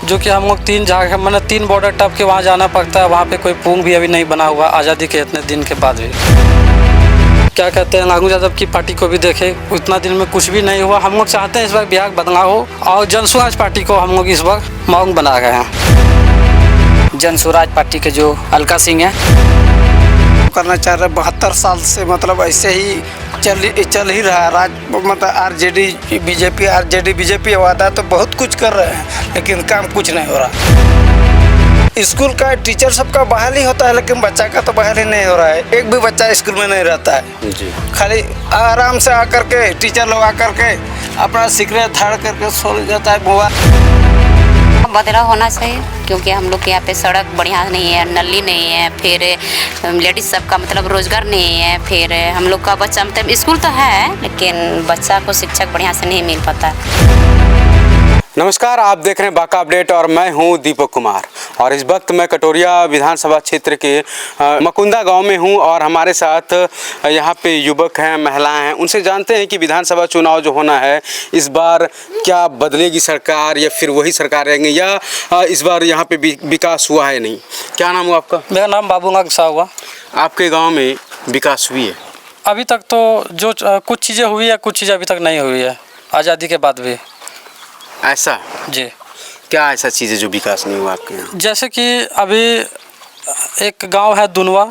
जो कि हम लोग 3 जगह मैंने 3 बॉर्डर टप के वहाँ जाना पड़ता है। वहाँ पे कोई पुल भी अभी नहीं बना हुआ आज़ादी के इतने दिन के बाद भी। क्या कहते हैं, लालू यादव की पार्टी को भी देखे, उतना दिन में कुछ भी नहीं हुआ। हम लोग चाहते हैं इस बार बिहार बदलाव हो और जन स्वराज पार्टी को हम लोग इस बार मांग बना रहे हैं। जन स्वराज पार्टी के जो अलका सिंह है करना चाह रहे 72 साल से, मतलब ऐसे ही चल ही रहा है राज, मतलब आरजेडी बीजेपी वादा तो बहुत कुछ कर रहे हैं लेकिन काम कुछ नहीं हो रहा। स्कूल का टीचर सबका बहाली होता है लेकिन बच्चा का तो बहाली नहीं हो रहा है। एक भी बच्चा स्कूल में नहीं रहता है जी। खाली आराम से आकर के टीचर लोग आकर के अपना सिगरेट धाड़ करके सो जाता है। मोबाइल बदलाव होना चाहिए क्योंकि हम लोग के यहाँ पे सड़क बढ़िया नहीं है, नली नहीं है, फिर लेडीज़ सबका मतलब रोज़गार नहीं है, फिर हम लोग का बच्चा मतलब स्कूल तो है लेकिन बच्चा को शिक्षक बढ़िया से नहीं मिल पाता। नमस्कार, आप देख रहे हैं बाका अपडेट और मैं हूं दीपक कुमार। और इस वक्त मैं कटोरिया विधानसभा क्षेत्र के मकुंदा गांव में हूं और हमारे साथ यहां पे युवक हैं, महिलाएं हैं। उनसे जानते हैं कि विधानसभा चुनाव जो होना है इस बार क्या बदलेगी सरकार या फिर वही सरकार रहेंगे या इस बार यहां पे विकास हुआ है नहीं। क्या नाम हुआ आपका? मेरा नाम बाबूलाल शाह हुआ। आपके गाँव में विकास हुई है? अभी तक तो जो कुछ चीज़ें हुई है, कुछ चीज़ें अभी तक नहीं हुई है आज़ादी के बाद भी। ऐसा जी, क्या ऐसा चीज़ है जो विकास नहीं हुआ आपके यहाँ? जैसे कि अभी एक गांव है दुनवा,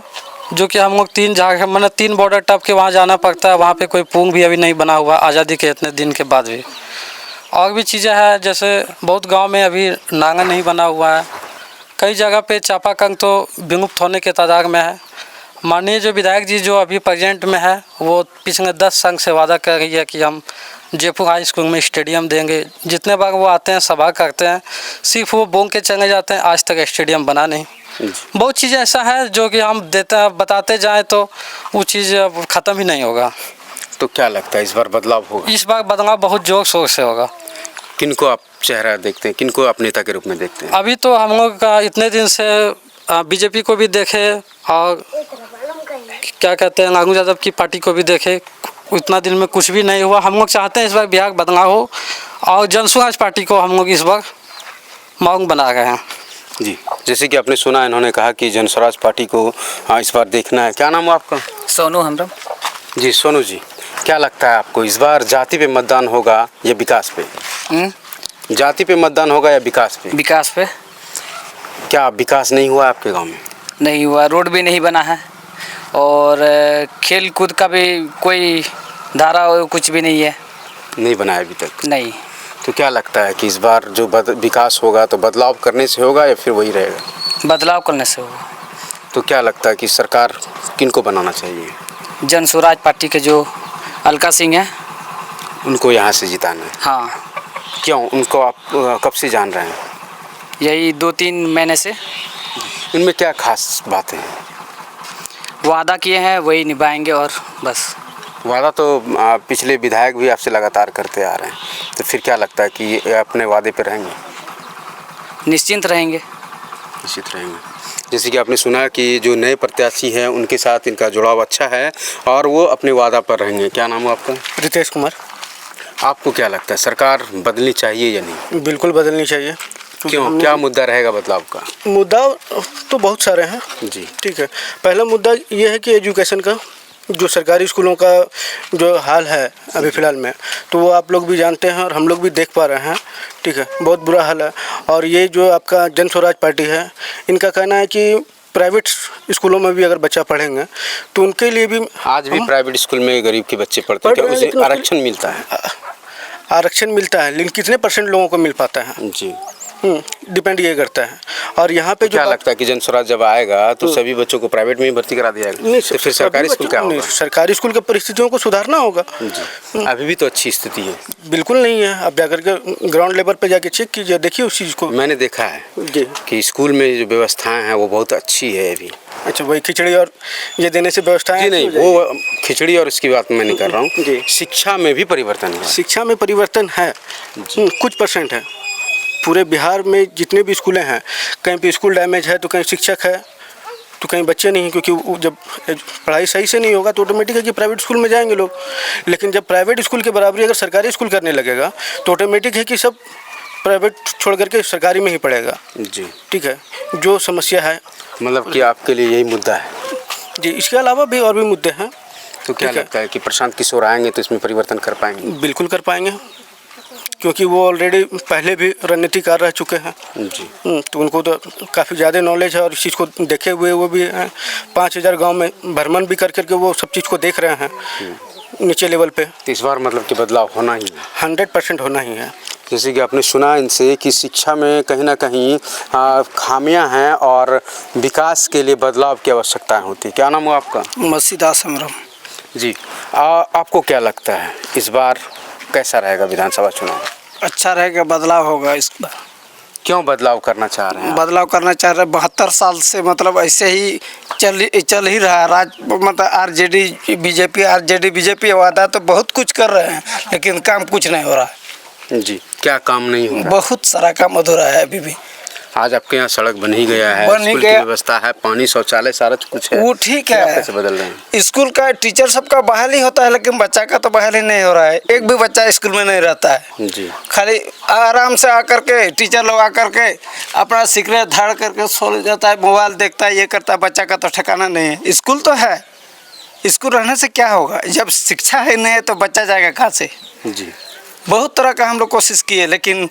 जो कि हम लोग 3 जगह मैंने 3 बॉर्डर टप के वहाँ जाना पड़ता है। वहाँ पे कोई पुल भी अभी नहीं बना हुआ आज़ादी के इतने दिन के बाद भी। और भी चीज़ें हैं, जैसे बहुत गांव में अभी नाला नहीं बना हुआ है। कई जगह पे चापाकल तो विमुक्त होने के तादाद में है। माननीय जो विधायक जी जो अभी प्रेजेंट में है वो पिछले 10 साल से वादा कर रही है कि हम जयपुर हाई स्कूल में स्टेडियम देंगे। जितने बार वो आते हैं सभा करते हैं, सिर्फ वो बोल के चले जाते हैं, आज तक स्टेडियम बना नहीं। बहुत चीज़ें ऐसा है जो कि हम देते हैं, बताते जाएं तो वो चीज़ ख़त्म ही नहीं होगा। तो क्या लगता है इस बार बदलाव होगा? इस बार बदलाव बहुत जोर शोर से होगा। किनको आप चेहरा देखते हैं, किनको आप नेता के रूप में देखते हैं? अभी तो हम लोग का इतने दिन से बीजेपी को भी देखे और क्या कहते हैं लालू यादव की पार्टी को भी देखे, उतना दिन में कुछ भी नहीं हुआ। हम लोग चाहते हैं इस बार बिहार बदलाव हो और जन स्वराज पार्टी को हम लोग इस बार मांग बना रहे हैं जी। जैसे कि आपने सुना, इन्होंने कहा कि जन स्वराज पार्टी को इस बार देखना है। क्या नाम है आपका? सोनू हमरा। जी सोनू जी, क्या लगता है आपको इस बार जाति पे मतदान होगा या विकास पे? जाति पे मतदान होगा या विकास पे? विकास पे। क्या विकास नहीं हुआ आपके गाँव में? नहीं हुआ, रोड भी नहीं बना है और खेल कूद का भी कोई धारा कुछ भी नहीं है। नहीं बनाया अभी तक? नहीं। तो क्या लगता है कि इस बार जो विकास होगा तो बदलाव करने से होगा या फिर वही रहेगा? बदलाव करने से होगा। तो क्या लगता है कि सरकार किनको बनाना चाहिए? जन स्वराज पार्टी के जो अलका सिंह है उनको यहाँ से जिताना है? हाँ। क्यों? उनको आप कब से जान रहे हैं? यही 2-3 महीने से। इनमें क्या खास बातें हैं? वादा किए हैं वही निभाएंगे और बस। वादा तो पिछले विधायक भी आपसे लगातार करते आ रहे हैं, तो फिर क्या लगता है कि ये अपने वादे पे रहेंगे? निश्चिंत रहेंगे। निश्चित रहेंगे। जैसे कि आपने सुना कि जो नए प्रत्याशी हैं उनके साथ इनका जुड़ाव अच्छा है और वो अपने वादा पर रहेंगे। क्या नाम है आपका? रितेश कुमार। आपको क्या लगता है सरकार बदलनी चाहिए या नहीं? बिल्कुल बदलनी चाहिए। क्यों? क्या मुद्दा रहेगा बदलाव का? मुद्दा तो बहुत सारे हैं जी। ठीक है। पहला मुद्दा ये है कि एजुकेशन का, जो सरकारी स्कूलों का जो हाल है अभी फ़िलहाल में, तो वो आप लोग भी जानते हैं और हम लोग भी देख पा रहे हैं। ठीक है, बहुत बुरा हाल है। और ये जो आपका जन स्वराज पार्टी है, इनका कहना है कि प्राइवेट स्कूलों में भी अगर बच्चा पढ़ेंगे तो उनके लिए भी आज भी प्राइवेट स्कूल में गरीब के बच्चे पढ़ते हैं, उसे आरक्षण मिलता है? आरक्षण मिलता है लेकिन कितने % लोगों को मिल पाता है जी, डिपेंड ये करता है। और यहाँ पे क्या लगता है कि जन स्वराज जब आएगा तो सभी बच्चों को प्राइवेट में ही भर्ती करा दिया जाएगा? नहीं, तो फिर सरकारी स्कूल क्या होगा? सरकारी स्कूल की परिस्थितियों को सुधारना होगा जी। अभी भी तो अच्छी स्थिति है? बिल्कुल नहीं है। अब जाकर के ग्राउंड लेवल पे जाके चेक कीजिए, देखिए उस चीज़ को। मैंने देखा है जी कि स्कूल में जो व्यवस्थाएं हैं वो बहुत अच्छी है अभी। अच्छा, वही खिचड़ी और ये देने से व्यवस्थाएं? जी नहीं, वो खिचड़ी और इसकी बात मैं नहीं कर रहा हूँ जी। शिक्षा में भी परिवर्तन है? शिक्षा में परिवर्तन है, कुछ % है। पूरे बिहार में जितने भी स्कूलें हैं, कहीं पे स्कूल डैमेज है तो कहीं शिक्षक है तो कहीं बच्चे नहीं, क्योंकि जब पढ़ाई सही से नहीं होगा तो ऑटोमेटिक है कि प्राइवेट स्कूल में जाएंगे लोग। लेकिन जब प्राइवेट स्कूल के बराबरी अगर सरकारी स्कूल करने लगेगा तो ऑटोमेटिक है कि सब प्राइवेट छोड़ करके सरकारी में ही पढ़ेगा। जी, ठीक है, जो समस्या है मतलब कि आपके लिए यही मुद्दा है। जी, इसके अलावा भी और भी मुद्दे हैं। तो क्या ठीक है। लगता है कि प्रशांत किशोर आएंगे तो इसमें परिवर्तन कर पाएंगे? बिल्कुल कर पाएंगे, क्योंकि वो ऑलरेडी पहले भी रणनीतिकार रह चुके हैं। जी, तो उनको तो काफ़ी ज़्यादा नॉलेज है और इस चीज़ को देखे हुए वो भी हैं। 5000 गांव में भ्रमण भी कर करके वो सब चीज़ को देख रहे हैं नीचे लेवल पे। तो इस बार मतलब कि बदलाव होना ही है। 100% होना ही है। जैसे कि आपने सुना इनसे कि शिक्षा में कहीं ना कहीं खामियां हैं और विकास के लिए बदलाव की आवश्यकता होती है। क्या नाम हुआ आपका? मसीदास समरम। जी, आपको क्या लगता है इस बार कैसा रहेगा विधानसभा चुनाव? अच्छा रहेगा, बदलाव होगा इस बार। क्यों बदलाव करना चाह रहे हैं? बदलाव करना चाह रहे हैं। 72 साल से मतलब ऐसे ही चल ही रहा है राज, मतलब आरजेडी बीजेपी वादा तो बहुत कुछ कर रहे हैं, लेकिन काम कुछ नहीं हो रहा है। जी, क्या काम नहीं हो रहा? बहुत सारा काम अधूरा है अभी भी। आज आपके यहाँ सड़क बन ही गया है, बन ही स्कूल की गया। व्यवस्था है, पानी शौचालय सारा कुछ है, वो ठीक क्या है। कैसे बदल रहे हैं? स्कूल का टीचर सबका बहाल ही होता है, लेकिन बच्चा का तो बहाल ही नहीं हो रहा है। एक भी बच्चा स्कूल में नहीं रहता है। जी, खाली आराम से आकर के टीचर लोग आकर के अपना सिगरेट धाड़ करके सो जाता है, मोबाइल देखता है, ये करता है। बच्चा का तो ठिकाना नहीं है। स्कूल तो है, स्कूल रहने से क्या होगा? जब शिक्षा ही नहीं है तो बच्चा जाएगा कहाँ से? जी, बहुत तरह का हम लोग कोशिश किए, लेकिन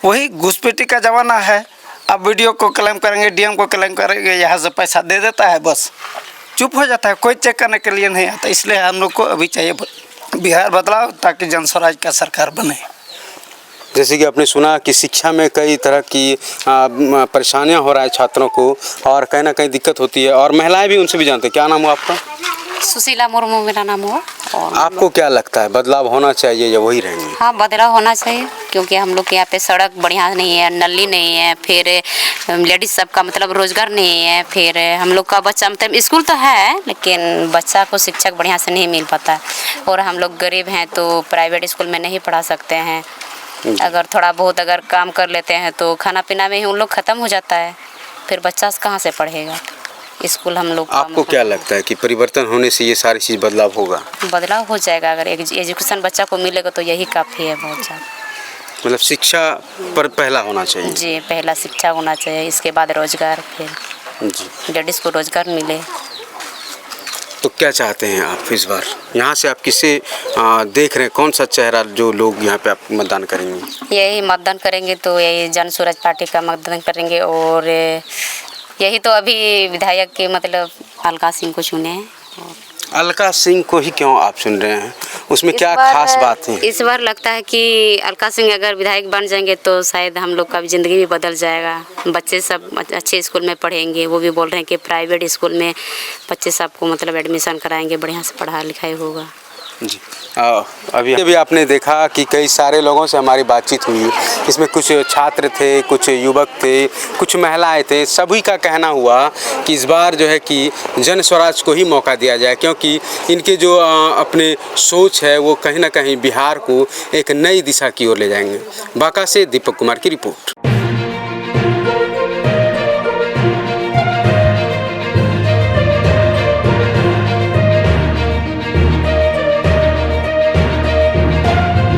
वही घुसपैठी का ज़माना है। अब वीडियो को क्लेम करेंगे, डीएम को क्लेम करेंगे, यहाँ से पैसा दे देता है, बस चुप हो जाता है, कोई चेक करने के लिए नहीं आता। इसलिए हम लोग को अभी चाहिए बिहार बदलाव, ताकि जन स्वराज का सरकार बने। जैसे कि आपने सुना कि शिक्षा में कई तरह की परेशानियां हो रहा है छात्रों को, और कहीं ना कहीं दिक्कत होती है, और महिलाएं भी उनसे भी जानते हैं। क्या नाम हुआ आपका? सुशीला मुर्मू मेरा नाम हुआ। और आपको क्या लगता है बदलाव होना चाहिए या वही रहेंगे? हाँ, बदलाव होना चाहिए, क्योंकि हम लोग के यहाँ पे सड़क बढ़िया नहीं है, नली नहीं है, फिर लेडीज सबका मतलब रोजगार नहीं है, फिर हम लोग का बच्चा मतलब स्कूल तो है, लेकिन बच्चा को शिक्षक बढ़िया से नहीं मिल पाता है। और हम लोग गरीब हैं तो प्राइवेट स्कूल में नहीं पढ़ा सकते हैं। अगर थोड़ा बहुत अगर काम कर लेते हैं तो खाना पीना में ही उन लोग ख़त्म हो जाता है, फिर बच्चा कहाँ से पढ़ेगा? स्कूल हम लोग आपको क्या लगता है कि परिवर्तन होने से ये सारी चीज़ बदलाव होगा? बदलाव हो जाएगा। अगर एजुकेशन बच्चा को मिलेगा तो यही काफ़ी है, बहुत ज़्यादा। मतलब शिक्षा पर पहला होना चाहिए। जी, पहला शिक्षा होना चाहिए, इसके बाद रोजगार, फिर जी, लेडीज़ को रोजगार मिले। तो क्या चाहते हैं आप इस बार? यहाँ से आप किसे देख रहे हैं, कौन सा चेहरा जो लोग यहाँ पे आप मतदान करेंगे? यही मतदान करेंगे तो यही जन स्वराज पार्टी का मतदान करेंगे, और यही तो अभी विधायक के मतलब अलका सिंह को चुने हैं। अलका सिंह को ही क्यों आप सुन रहे हैं? उसमें क्या खास बात है? इस बार लगता है कि अलका सिंह अगर विधायक बन जाएंगे तो शायद हम लोग का भी ज़िंदगी भी बदल जाएगा। बच्चे सब अच्छे स्कूल में पढ़ेंगे। वो भी बोल रहे हैं कि प्राइवेट स्कूल में बच्चे सबको मतलब एडमिशन कराएंगे, बढ़िया से पढ़ाई लिखाई होगा। जी, अभी आपने देखा कि कई सारे लोगों से हमारी बातचीत हुई। इसमें कुछ छात्र थे, कुछ युवक थे, कुछ महिलाएं थे। सभी का कहना हुआ कि इस बार जो है कि जन स्वराज को ही मौका दिया जाए, क्योंकि इनके जो अपने सोच है वो कहीं ना कहीं बिहार को एक नई दिशा की ओर ले जाएंगे। बांका से दीपक कुमार की रिपोर्ट।